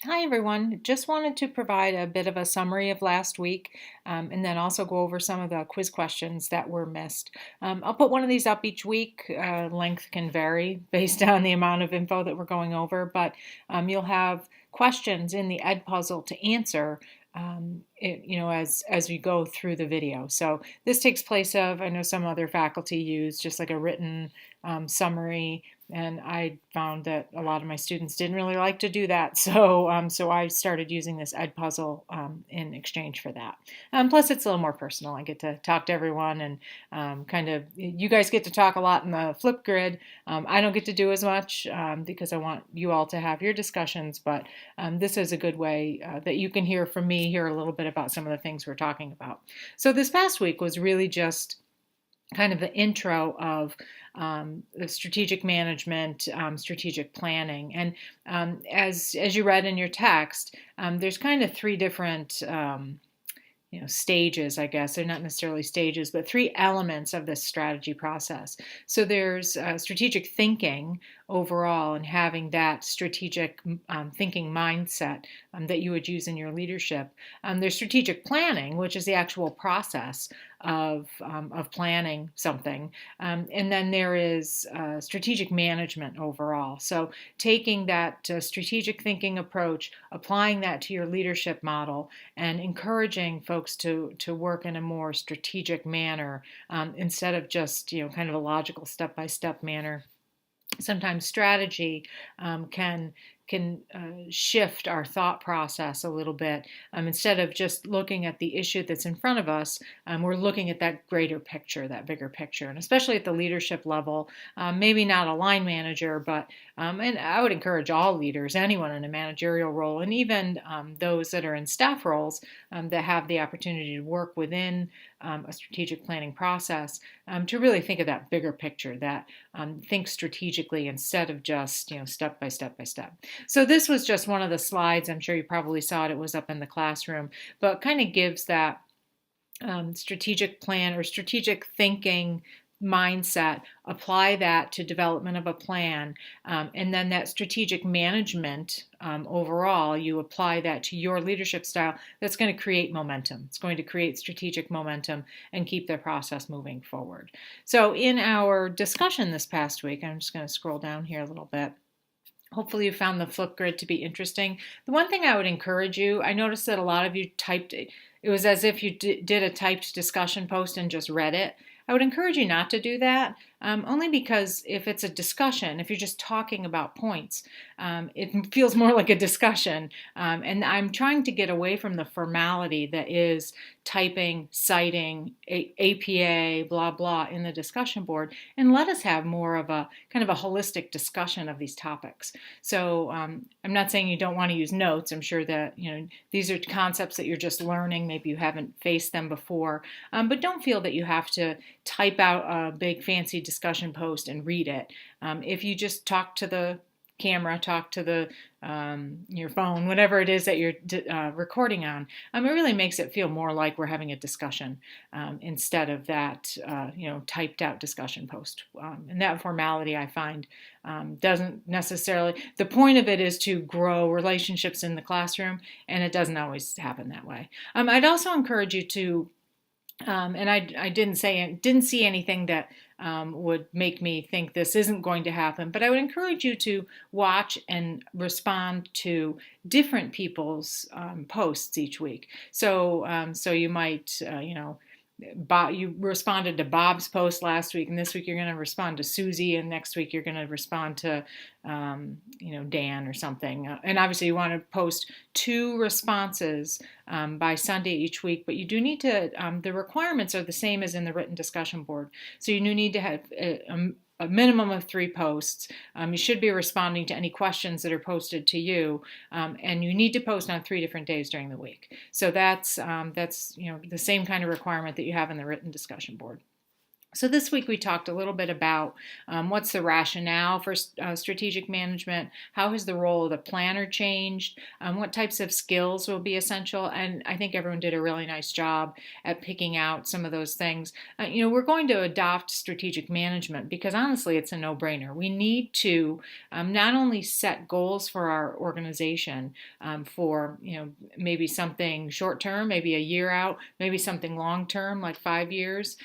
Hi everyone, just wanted to provide a bit of a summary of last week and then also go over some of the quiz questions that were missed. I'll put one of these up each week. Length can vary based on the amount of info that we're going over, but you'll have questions in the Ed puzzle to answer as we go through the video. So this takes place of, I know some other faculty use just like a written summary, and I found that a lot of my students didn't really like to do that, so I started using this Ed puzzle in exchange for that. Plus, it's a little more personal. I get to talk to everyone, and you guys get to talk a lot in the flip grid. I don't get to do as much because I want you all to have your discussions, but this is a good way that you can hear from me, hear a little bit about some of the things we're talking about. So this past week was really just kind of the intro of the strategic management, strategic planning. And as you read in your text, there's kind of three different stages, I guess. They're not necessarily stages, but three elements of this strategy process. So there's strategic thinking overall and having that strategic thinking mindset that you would use in your leadership. There's strategic planning, which is the actual process of planning something. And then there is strategic management overall. So taking that strategic thinking approach, applying that to your leadership model, and encouraging folks to work in a more strategic manner instead of just kind of a logical step-by-step manner. Sometimes strategy can shift our thought process a little bit. Instead of just looking at the issue that's in front of us, we're looking at that greater picture, that bigger picture, and especially at the leadership level, maybe not a line manager, but and I would encourage all leaders, anyone in a managerial role, and even those that are in staff roles that have the opportunity to work within a strategic planning process, to really think of that bigger picture, that think strategically instead of just step by step by step. So this was just one of the slides. I'm sure you probably saw it. It was up in the classroom, but kind of gives that strategic plan or strategic thinking mindset, apply that to development of a plan, and then that strategic management overall, you apply that to your leadership style. That's going to create momentum. It's going to create strategic momentum and keep the process moving forward. So in our discussion this past week, I'm just going to scroll down here a little bit. Hopefully you found the flip grid to be interesting. The one thing I would encourage you, I noticed that a lot of you typed, it was as if you did a typed discussion post and just read it. I would encourage you not to do that, only because if it's a discussion, if you're just talking about points, it feels more like a discussion. And I'm trying to get away from the formality that is typing, citing, APA, blah, blah in the discussion board, and let us have more of a kind of a holistic discussion of these topics. So I'm not saying you don't want to use notes. I'm sure that these are concepts that you're just learning. Maybe you haven't faced them before, but don't feel that you have to type out a big fancy discussion post and read it. If you just talk to the camera, talk to the your phone, whatever it is that you're recording on, it really makes it feel more like we're having a discussion instead of that typed out discussion post. And that formality, I find, doesn't necessarily, the point of it is to grow relationships in the classroom, and it doesn't always happen that way. I'd also encourage you to and I didn't see anything that would make me think this isn't going to happen, but I would encourage you to watch and respond to different people's posts each week. So you might, you responded to Bob's post last week, and this week you're going to respond to Susie, and next week you're going to respond to, Dan or something. And obviously you want to post 2 responses by Sunday each week, but you do need to, the requirements are the same as in the written discussion board. So you do need to have a minimum of 3 posts. You should be responding to any questions that are posted to you, and you need to post on 3 different days during the week. So that's the same kind of requirement that you have in the written discussion board. So this week we talked a little bit about what's the rationale for strategic management, how has the role of the planner changed, what types of skills will be essential, and I think everyone did a really nice job at picking out some of those things. We're going to adopt strategic management because honestly it's a no-brainer. We need to not only set goals for our organization for maybe something short-term, maybe a year out, maybe something long-term like 5 years,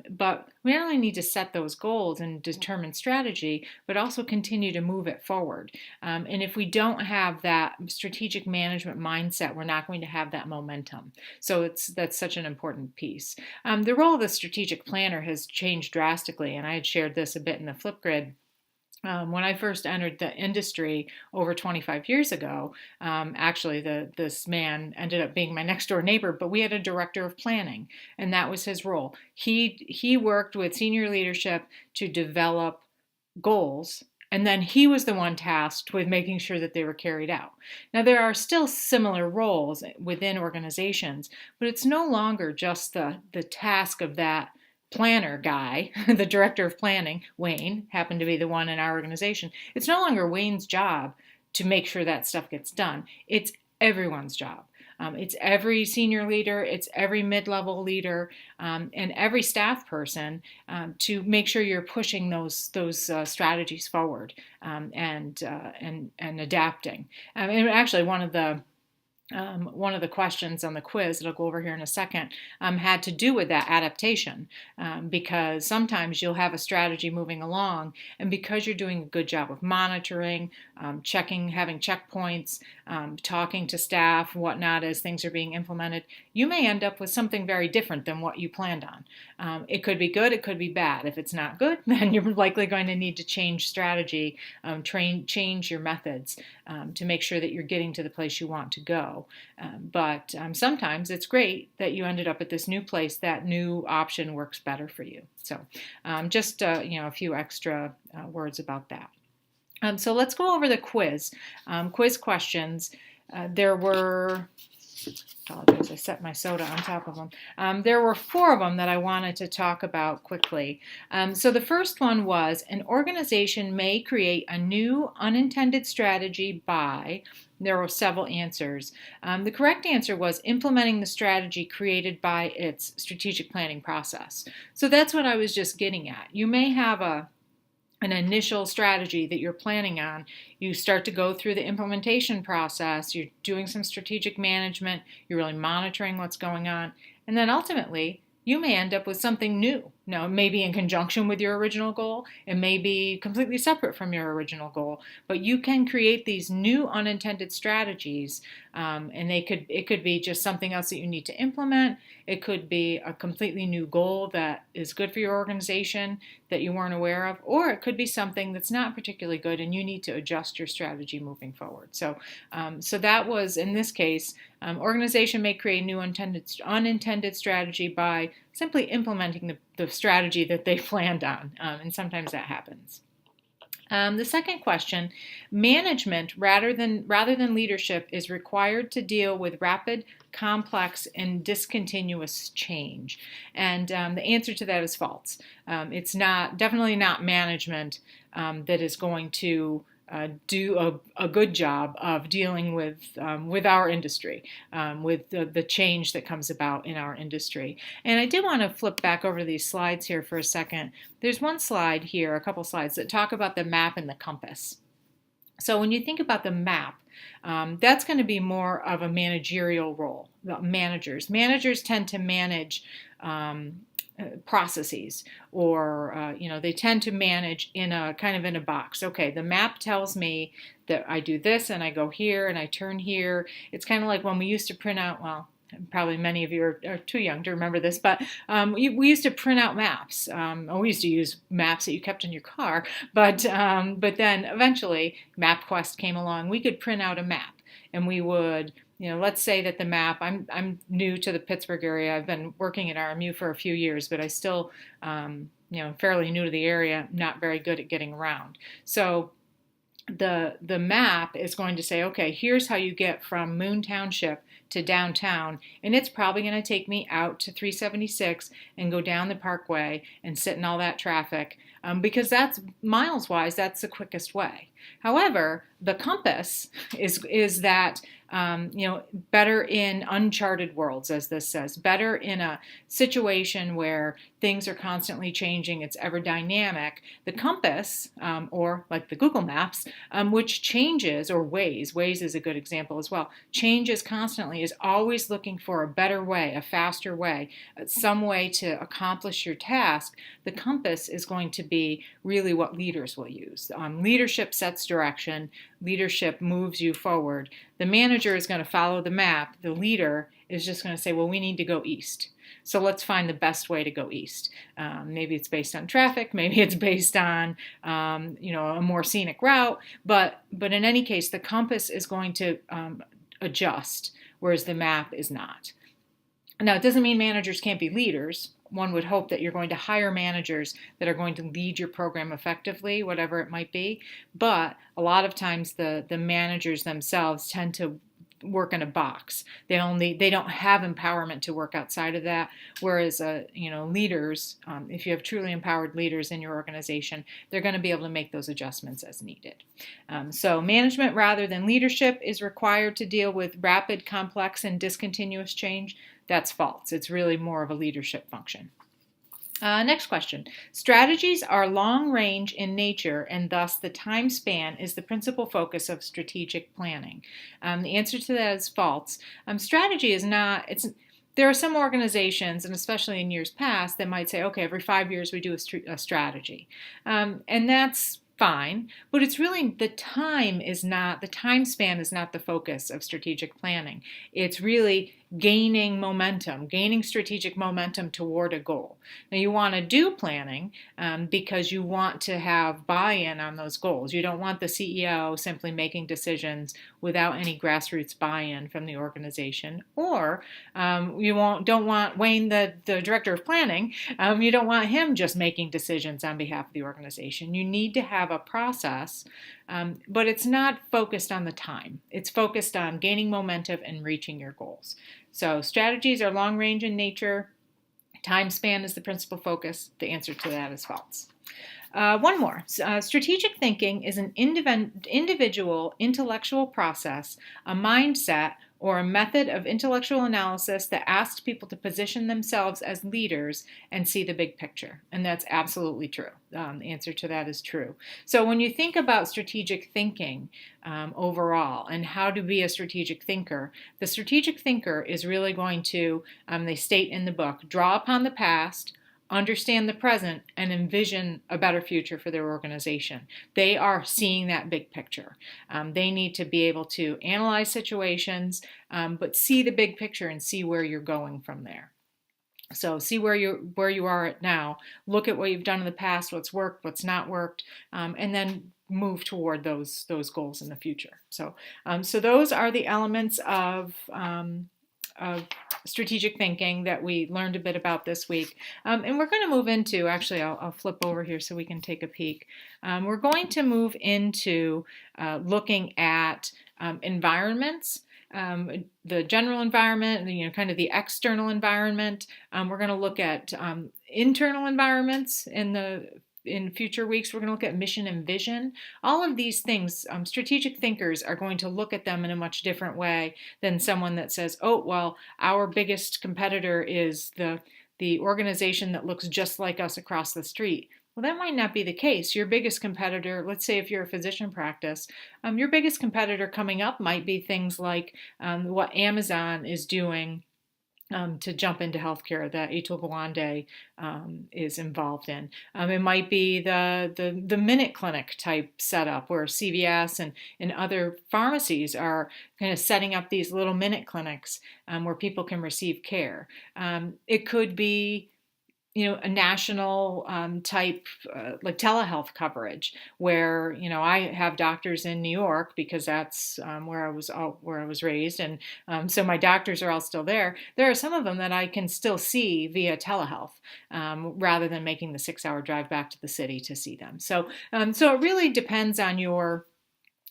but we not only need to set those goals and determine strategy, but also continue to move it forward. And if we don't have that strategic management mindset, we're not going to have that momentum. So that's such an important piece. The role of the strategic planner has changed drastically, and I had shared this a bit in the Flipgrid. When I first entered the industry over 25 years ago, actually this man ended up being my next door neighbor, but we had a director of planning, and that was his role. He worked with senior leadership to develop goals, and then he was the one tasked with making sure that they were carried out. Now, there are still similar roles within organizations, but it's no longer just the task of that planner guy, the director of planning, Wayne, happened to be the one in our organization. It's no longer Wayne's job to make sure that stuff gets done. It's everyone's job. It's every senior leader, it's every mid-level leader, and every staff person to make sure you're pushing those strategies forward and adapting. And actually, one of the questions on the quiz that I'll go over here in a second had to do with that adaptation, because sometimes you'll have a strategy moving along, and because you're doing a good job of monitoring, checking, having checkpoints, talking to staff, whatnot, as things are being implemented, you may end up with something very different than what you planned on. It could be good, it could be bad. If it's not good, then you're likely going to need to change strategy, change your methods to make sure that you're getting to the place you want to go. But sometimes it's great that you ended up at this new place. That new option works better for you. So just a few extra words about that. So let's go over the quiz. Quiz questions. There were, apologize, I set my soda on top of them. There were 4 of them that I wanted to talk about quickly. So the first one was, an organization may create a new unintended strategy by, there were several answers. The correct answer was implementing the strategy created by its strategic planning process. So that's what I was just getting at. You may have an initial strategy that you're planning on. You start to go through the implementation process, you're doing some strategic management, you're really monitoring what's going on, and then ultimately you may end up with something new. Now, it may be in conjunction with your original goal, it may be completely separate from your original goal, but you can create these new unintended strategies, and it could be just something else that you need to implement. It could be a completely new goal that is good for your organization that you weren't aware of, or it could be something that's not particularly good and you need to adjust your strategy moving forward. So that was, in this case, organization may create new unintended strategy by simply implementing the strategy that they planned on, and sometimes that happens. The second question, management rather than leadership is required to deal with rapid, complex, and discontinuous change. And the answer to that is false. It's definitely not management that is going to do a good job of dealing with our industry, with the change that comes about in our industry. And I did want to flip back over these slides here for a second. There's one slide here, a couple slides, that talk about the map and the compass. So when you think about the map, that's going to be more of a managerial role. Managers tend to manage processes, or they tend to manage in a kind of in a box. Okay, the map tells me that I do this and I go here and I turn here. It's kind of like when we used to print out, well, probably many of you are too young to remember this, but we used to print out maps. We used to use maps that you kept in your car, but then eventually MapQuest came along. We could print out a map, and we would, let's say that the map, I'm new to the Pittsburgh area. I've been working at RMU for a few years, but I still, fairly new to the area, not very good at getting around. So the map is going to say, okay, here's how you get from Moon Township to downtown, and it's probably going to take me out to 376 and go down the Parkway and sit in all that traffic, because that's miles wise, that's the quickest way. However, the compass is that better in uncharted worlds, as this says, better in a situation where things are constantly changing, it's ever dynamic. The compass, or like the Google Maps, which changes, or Waze is a good example as well, changes constantly, is always looking for a better way, a faster way, some way to accomplish your task. The compass is going to be really what leaders will use. Leadership sets direction, leadership moves you forward. The manager is going to follow the map. The leader is just going to say, well, we need to go east. So let's find the best way to go east. Maybe it's based on traffic. Maybe it's based on, a more scenic route. But in any case, the compass is going to adjust, whereas the map is not. Now, it doesn't mean managers can't be leaders. One would hope that you're going to hire managers that are going to lead your program effectively, whatever it might be. But a lot of times the managers themselves tend to work in a box. They don't have empowerment to work outside of that. Whereas leaders, if you have truly empowered leaders in your organization, they're going to be able to make those adjustments as needed. So management rather than leadership is required to deal with rapid, complex, and discontinuous change. That's false. It's really more of a leadership function. Next question. Strategies are long range in nature, and thus the time span is the principal focus of strategic planning. The answer to that is false. Strategy is not, there are some organizations, and especially in years past, that might say, okay, every 5 years we do a strategy. And that's fine, but it's really the time span is not the focus of strategic planning. It's really gaining strategic momentum toward a goal. Now, you want to do planning because you want to have buy-in on those goals. You don't want the CEO simply making decisions without any grassroots buy-in from the organization, or you don't want Wayne, the director of planning, you don't want him just making decisions on behalf of the organization. You need to have a process, but it's not focused on the time. It's focused on gaining momentum and reaching your goals. So strategies are long range in nature. Time span is the principal focus. The answer to that is false. One more. Strategic thinking is an individual intellectual process, a mindset, or a method of intellectual analysis that asks people to position themselves as leaders and see the big picture. And that's absolutely true. The answer to that is true. So when you think about strategic thinking overall and how to be a strategic thinker, the strategic thinker is really going to, they state in the book, draw upon the past, understand the present, and envision a better future for their organization. They are seeing that big picture. They need to be able to analyze situations, but see the big picture and see where you're going from there. So see where you are at now. Look at what you've done in the past, what's worked, what's not worked, and then move toward those goals in the future. So those are the elements of strategic thinking that we learned a bit about this week. And we're going to move into, actually, I'll flip over here so we can take a peek. We're going to move into looking at environments, the general environment, kind of the external environment. We're going to look at internal environments in future weeks. We're going to look at mission and vision. All of these things, strategic thinkers are going to look at them in a much different way than someone that says, oh, well, our biggest competitor is the organization that looks just like us across the street. Well, that might not be the case. Your biggest competitor, let's say if you're a physician practice, your biggest competitor coming up might be things like what Amazon is doing to jump into healthcare that Atul Gawande is involved in. It might be the Minute Clinic type setup where CVS and other pharmacies are kind of setting up these little minute clinics where people can receive care. It could be a national type like telehealth coverage where, I have doctors in New York because that's where I was raised. And so my doctors are all still there. There are some of them that I can still see via telehealth rather than making the 6-hour drive back to the city to see them. So it really depends on your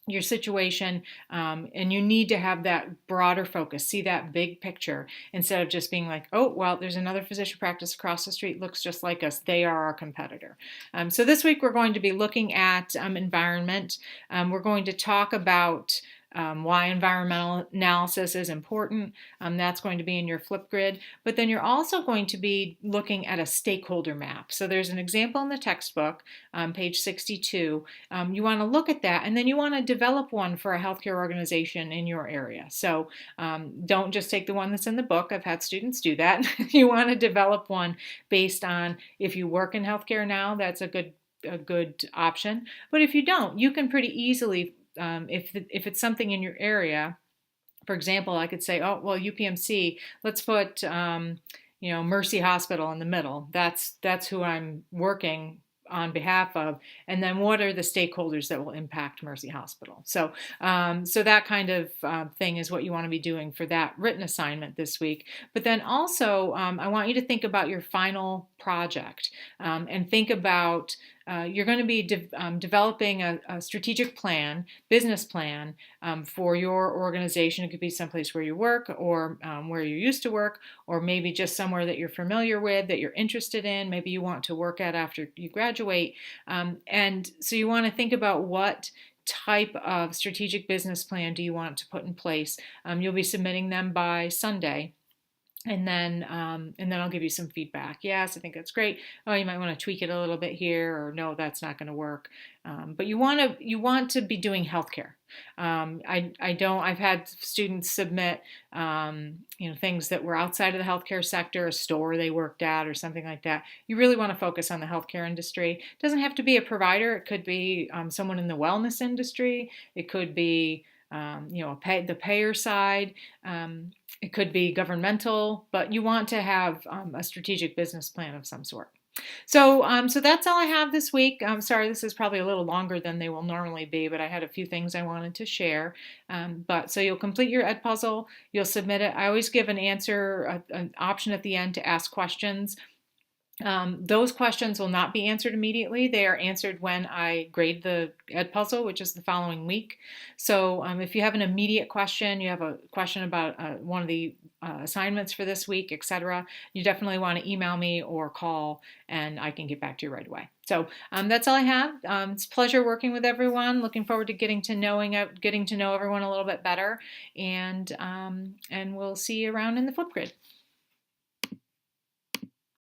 your situation, and you need to have that broader focus, see that big picture instead of just being like, oh, well, there's another physician practice across the street, looks just like us, they are our competitor. So this week we're going to be looking at environment. We're going to talk about why environmental analysis is important. That's going to be in your flip grid. But then you're also going to be looking at a stakeholder map. So there's an example in the textbook, page 62. You want to look at that, and then you want to develop one for a healthcare organization in your area. So don't just take the one that's in the book. I've had students do that. You want to develop one based on if you work in healthcare now, that's a good option. But if you don't, you can pretty easily, if it's something in your area, for example, I could say, oh, well, UPMC, let's put, Mercy Hospital in the middle. That's who I'm working on behalf of, and then what are the stakeholders that will impact Mercy Hospital. So that kind of thing is what you want to be doing for that written assignment this week. But then also, I want you to think about your final project, and think about you're going to be developing a strategic plan, business plan for your organization. It could be someplace where you work, or where you used to work, or maybe just somewhere that you're familiar with, that you're interested in, maybe you want to work at after you graduate. And so you want to think about what type of strategic business plan do you want to put in place. You'll be submitting them by Sunday. And then I'll give you some feedback. Yes, I think that's great. Oh, you might want to tweak it a little bit here, or no, that's not going to work. But you want to be doing healthcare. I've had students submit, things that were outside of the healthcare sector, a store they worked at, or something like that. You really want to focus on the healthcare industry. It doesn't have to be a provider. It could be someone in the wellness industry. It could be the payer side. It could be governmental, but you want to have a strategic business plan of some sort. So that's all I have this week. I'm sorry, this is probably a little longer than they will normally be, but I had a few things I wanted to share. So you'll complete your Ed puzzle, you'll submit it. I always give an answer, an option at the end to ask questions. Those questions will not be answered immediately. They are answered when I grade the Ed puzzle, which is the following week. So if you have an immediate question, you have a question about one of the assignments for this week, etc., you definitely want to email me or call, and I can get back to you right away. So that's all I have. It's a pleasure working with everyone. Looking forward to getting to know everyone a little bit better, and we'll see you around in the flip grid.